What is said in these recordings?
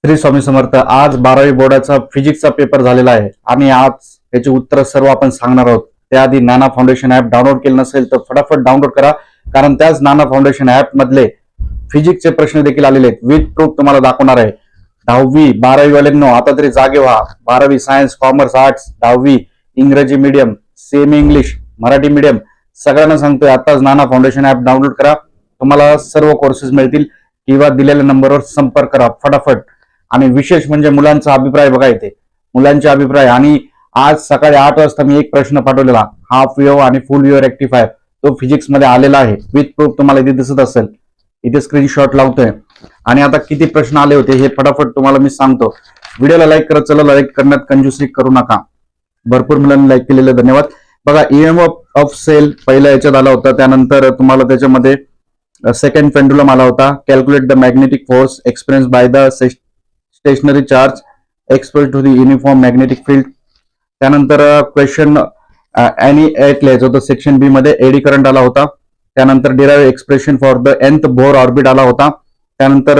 श्री स्वामी समर्थ. आज 12वी बोर्डाचा फिजिक्सचा पेपर झालेला आहे आणि आज याची उत्तर सर्व आपण सांगणार आहोत. त्याआधी नाना फाउंडेशन ऍप डाउनलोड केलं नसेल तर फटाफट डाउनलोड करा, कारण त्याच नाना फाउंडेशन ऍप मधले फिजिक्सचे प्रश्न देखील आलेले आहेत. विथ प्रूफ तुम्हाला दाखवणार आहे. 10वी 12वी वाल्यांनो आता तरी जागे व्हा. 12वी सायन्स, कॉमर्स, आर्ट्स, 10वी इंग्रजी medium, semi English, Marathi medium सगळ्यांना सांगतोय आताच नाना फाउंडेशन ऍप डाउनलोड करा. तुम्हाला सर्व कोर्सेस मिळतील किंवा दिलेल्या नंबरवर संपर्क करा फटाफट. आणि विशेष म्हणजे मुलांचा अभिप्राय बघा इथे, मुलांचे अभिप्राय. आणि आज सकाळी 8 वाजता मी एक प्रश्न पाठवलेला, हाफ वेव्ह आणि फुल वेव्ह रेक्टिफायर, तो फिजिक्स मध्ये आलेला आहे. विथ प्रूफ तुम्हाला इथे दिसत असेल. इथे स्क्रीनशॉट लावतोय. आणि आता किती प्रश्न आले होते हे फटाफट तुम्हाला मी सांगतो. व्हिडिओला लाईक करत चला, लाईक करण्यात कंजूसी करू नका. भरपूर मुलांनी लाईक केलेले धन्यवाद. बघा, ईएमएफ ऑफ सेल पहिल्या याच्यात आला होता. त्यानंतर तुम्हाला त्याच्यामध्ये सेकंड पेंडुलम आला होता. Calculate the magnetic force experience by the stationary charge expose to the uniform magnetic field. त्यानंतर क्वेश्चन एनी एट लिहायचं होतं. सेक्शन बी मध्ये एडी करंट आला होता. त्यानंतर derive expression for the nth Bohr orbit आला होता. त्यानंतर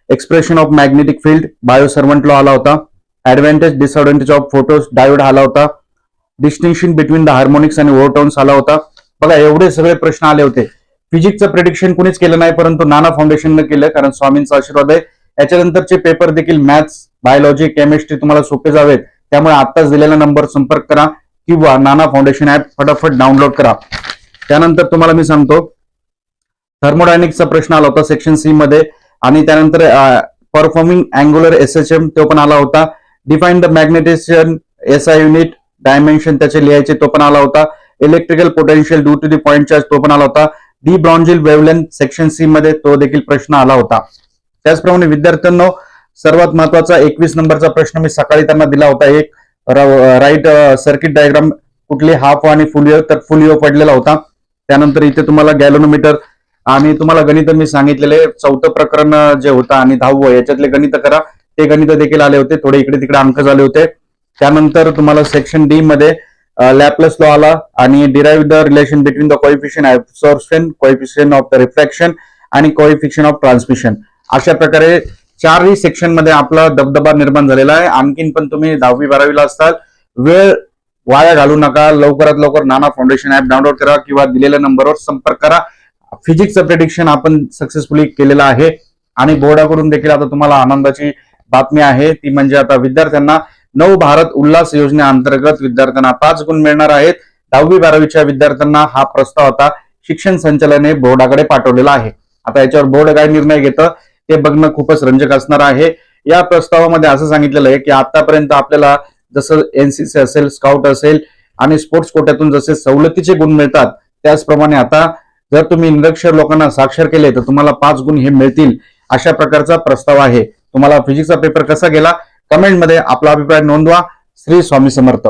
expression of magnetic field, bio servant law आला होता. Advantage disadvantage of photos diode आला होता. डिस्टिंक्शन बिटवीन द हार्मोनिक्स आणि ओव्हरटोन्स आला होता. बघा, एवढे सगळे प्रश्न आले होते. फिजिक्सचं प्रेडिक्शन कुणीच केलं नाही, परंतु नाना फाउंडेशनने केलं, कारण स्वामींचा आशीर्वाद आहे. याच्यानंतरचे पेपर देखील मॅथ्स, बायोलॉजी, केमिस्ट्री तुम्हाला सोपे जावेत. त्यामुळे आताच दिलेला नंबर संपर्क करा किंवा नाना फाउंडेशन ऍप फटाफट डाउनलोड करा. त्यानंतर तुम्हाला मी सांगतो, थर्मोडायनिक्सचा प्रश्न आला होता सेक्शन सी मध्ये. आणि त्यानंतर परफॉर्मिंग अँग्युलर एसएचएम तो पण आला होता. Define the magnetization SI unit dimension त्याचे लिहायचे, तो पण आला होता. Electrical potential due to the point charge, तो पण आला होता. De Broglie wavelength section C मध्ये तो देखील प्रश्न आला होता. त्याचप्रमाणे विद्यार्थ्यांनो, सर्वात महत्वाचा 21 नंबरचा प्रश्न मी सकाळी त्यांना दिला होता. एक राईट सर्किट डायग्राम, कुठली हाफ आणि फुल वेव्ह, तर फुल वेव्ह पडलेला होता. त्यानंतर इथे तुम्हाला गॅल्व्हनोमीटर आणि तुम्हाला गणित मी सांगितलेले 4थं प्रकरण जे होतं आणि 10व याच्यातले गणित करा, ते गणित देखील आले होते. थोडे इकडे तिकडे अंक झाले होते. त्यानंतर तुम्हाला सेक्शन डी मध्ये लॅपलेस लॉ आला आणि derive the relation between the coefficient absorption, coefficient of the refraction आणि कोएफिशियंट ऑफ ट्रान्समिशन. अशा प्रकारे 4ही सेक्शन मध्ये आपला दबदबा निर्माण झालेला आहे. आणखीन पण तुम्ही 10वी 12वीला असताल, वेळ वाया घालू नका. लवकरात लवकर नाना फाउंडेशन ऍप डाउनलोड करा किंवा दिलेल्या नंबरवर संपर्क करा. फिजिक्सचं प्रेडिक्शन आपण सक्सेसफुली केलेलं आहे. आणि बोर्डाकडून देखील आता तुम्हाला आनंदाची बातमी आहे, ती म्हणजे आता विद्यार्थ्यांना नव भारत उल्हास योजनेअंतर्गत विद्यार्थ्यांना 5 गुण मिळणार आहेत. 10वी 12वीच्या विद्यार्थ्यांना हा प्रस्ताव आता शिक्षण संचालनाने बोर्डाकडे पाठवलेला आहे. आता याच्यावर बोर्ड काय निर्णय घेतं ते बघणं खूपच रंजक असणार आहे. या प्रस्तावामध्ये असं सांगितलेलं आहे की आतापर्यंत आपल्याला जसं एनसीसी असेल, स्काउट असेल आणि स्पोर्ट्स कोट्यातून जसे सवलतीचे गुण मिळतात, त्याचप्रमाणे आता जर तुम्ही निरक्षर लोकांना साक्षर केले तर तुम्हाला 5 गुण हे मिळतील. अशा प्रकारचा प्रस्ताव आहे. तुम्हाला फिजिक्सचा पेपर कसा गेला कमेंटमध्ये आपला अभिप्राय नोंदवा. श्री स्वामी समर्थ.